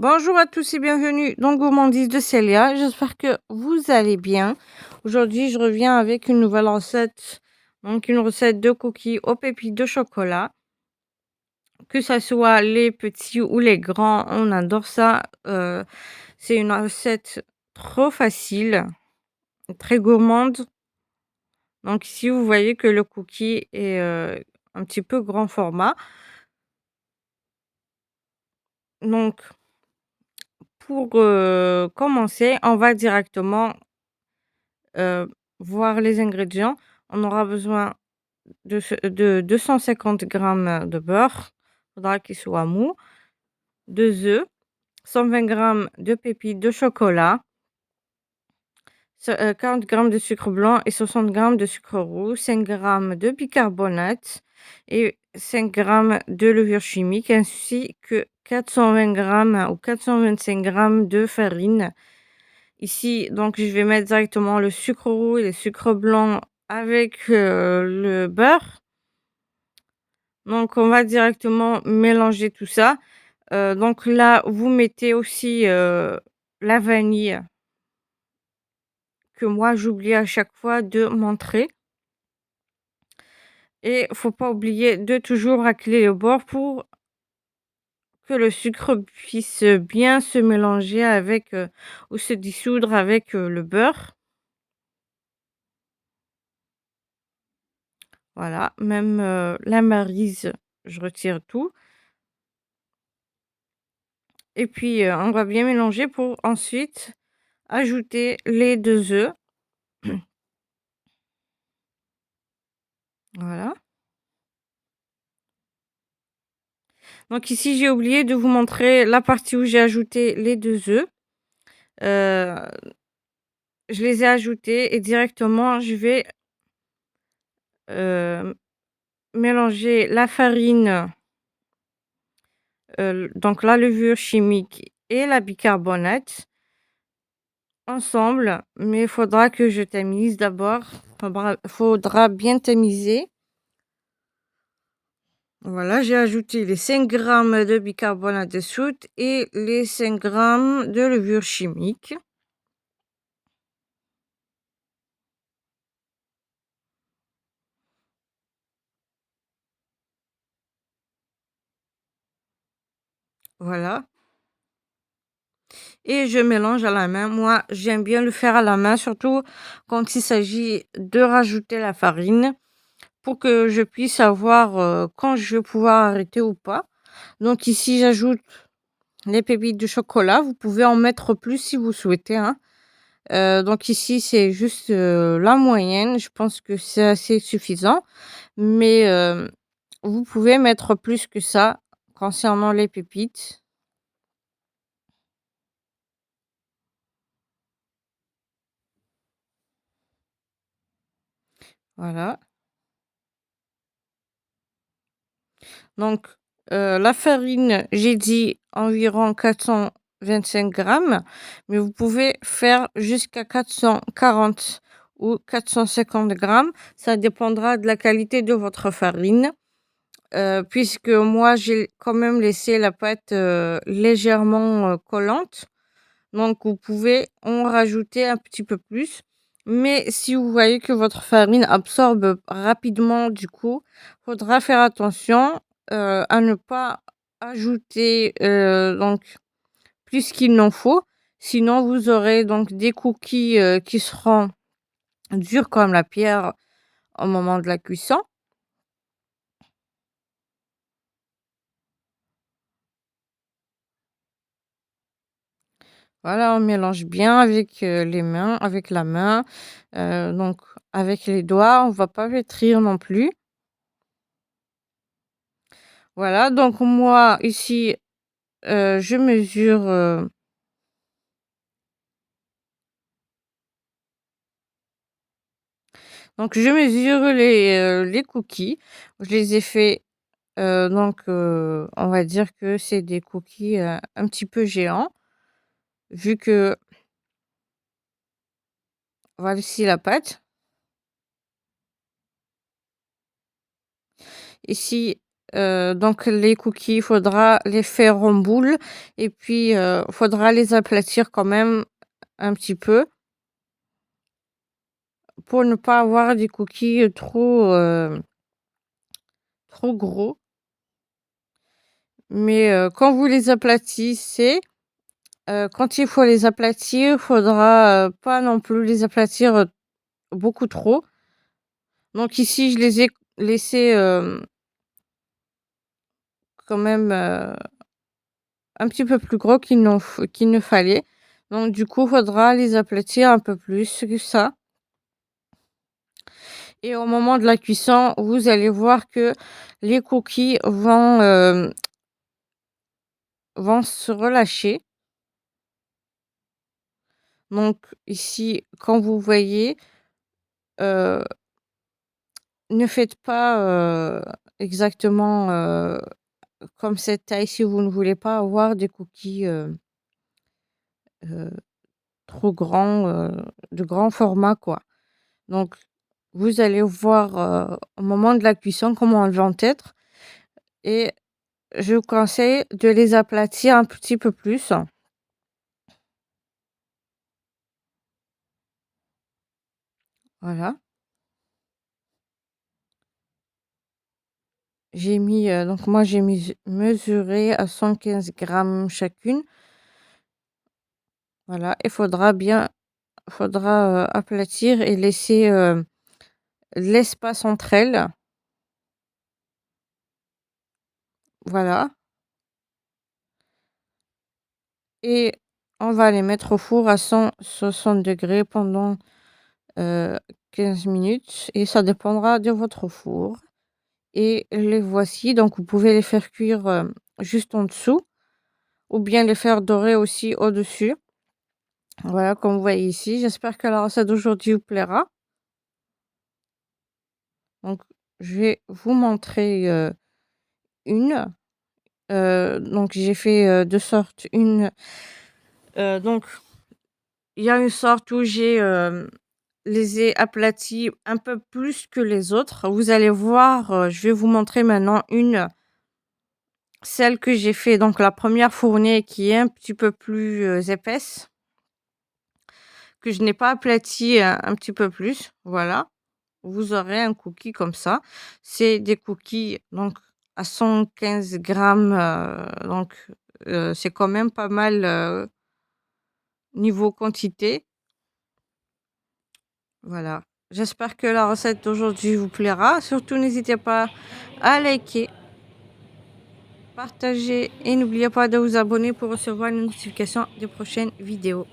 Bonjour à tous et bienvenue dans Gourmandise de Célia. J'espère que vous allez bien. Aujourd'hui, je reviens avec une nouvelle recette. Donc, une recette de cookies aux pépites de chocolat. Que ça soit les petits ou les grands, on adore ça. C'est une recette trop facile, très gourmande. Donc, ici, vous voyez que le cookie est un petit peu grand format. Donc, pour commencer, on va directement Heu, voir les ingrédients. On aura besoin de 250 grammes de beurre, faudra qu'il soit mou, 2 œufs, 120 grammes de pépites de chocolat, 40 grammes de sucre blanc et 60 grammes de sucre roux, 5 grammes de bicarbonate et 5 grammes de levure chimique ainsi que 420 grammes ou 425 grammes de farine. Ici, donc, je vais mettre directement le sucre roux et le sucre blanc avec, le beurre. Donc, on va directement mélanger tout ça. Donc là, vous mettez aussi, la vanille que moi j'oublie à chaque fois de montrer et faut pas oublier de toujours racler le bord pour que le sucre puisse bien se mélanger avec, ou se dissoudre avec, le beurre. Voilà, même, la maryse, je retire tout et puis, on va bien mélanger pour ensuite ajouter les 2 œufs. Voilà. Donc ici, j'ai oublié de vous montrer la partie où j'ai ajouté les 2 œufs. Heu, je les ai ajoutés et directement je vais, hem, mélanger la farine, donc la levure chimique et la bicarbonate ensemble, mais il faudra que je tamise d'abord. Faudra bien tamiser. Voilà, j'ai ajouté les 5 grammes de bicarbonate de soude et les 5 grammes de levure chimique. Voilà, et je mélange à la main. Moi, j'aime bien le faire à la main, surtout quand il s'agit de rajouter la farine pour que je puisse savoir, quand je vais pouvoir arrêter ou pas. Donc ici, j'ajoute les pépites de chocolat. Vous pouvez en mettre plus si vous souhaitez, hein. Donc ici, c'est juste, la moyenne. Je pense que c'est assez suffisant, mais vous pouvez mettre plus que ça concernant les pépites. Voilà. Donc, la farine, j'ai dit environ 425 grammes, mais vous pouvez faire jusqu'à 440 ou 450 grammes. Ça dépendra de la qualité de votre farine, puisque moi, j'ai quand même laissé la pâte, légèrement, collante. Donc vous pouvez en rajouter un petit peu plus. Mais si vous voyez que votre farine absorbe rapidement, du coup, faudra faire attention, à ne pas ajouter, donc plus qu'il n'en faut. Sinon vous aurez donc des cookies, qui seront durs comme la pierre au moment de la cuisson. Voilà, on mélange bien avec, les mains avec la main, donc avec les doigts, on va pas pétrir non plus. Voilà, donc moi ici, je mesure, les cookies. Je les ai faits, donc on va dire que c'est des cookies, un petit peu géants, vu que voici la pâte. Ici, Donc les cookies, il faudra les faire en boule et puis, faudra les aplatir quand même un petit peu pour ne pas avoir des cookies, trop gros. Mais, quand vous les aplatissez, quand il faut les aplatir, il faudra, pas non plus les aplatir, beaucoup trop. Donc ici, je les ai laissés, quand même, un petit peu plus gros qu'il ne fallait. Donc du coup, faudra les aplatir un peu plus que ça et au moment de la cuisson, vous allez voir que les cookies vont se relâcher. Donc ici, quand vous voyez, heu, ne faites pas, exactement, comme cette taille si vous ne voulez pas avoir des cookies, heu, trop grands, de grand format, quoi. Donc vous allez voir, au moment de la cuisson comment elles vont être et je vous conseille de les aplatir un petit peu plus. Voilà. J'ai mis, donc moi j'ai mesuré à 115 grammes chacune. Voilà et faudra, aplatir et laisser, l'espace entre elles. Voilà et on va les mettre au four à 160 degrés pendant, heu, 15 minutes et ça dépendra de votre four et les voici, donc vous pouvez les faire cuire, juste en dessous ou bien les faire dorer aussi au-dessus. Voilà, comme vous voyez ici. J'espère que la recette d'aujourd'hui vous plaira. Donc je vais vous montrer, une. Donc j'ai fait, 2 sortes. Donc il y a une sorte où les ai aplatis un peu plus que les autres. Vous allez voir, je vais vous montrer maintenant celle que j'ai fait donc la première fournée qui est un petit peu plus, épaisse, que je n'ai pas aplatie, un petit peu plus, voilà. Vous aurez un cookie comme ça. C'est des cookies donc à 115 grammes, donc c'est quand même pas mal, niveau quantité. Voilà. J'espère que la recette d'aujourd'hui vous plaira. Surtout n'hésitez pas à liker, partager et n'oubliez pas de vous abonner pour recevoir les notifications des prochaines vidéos.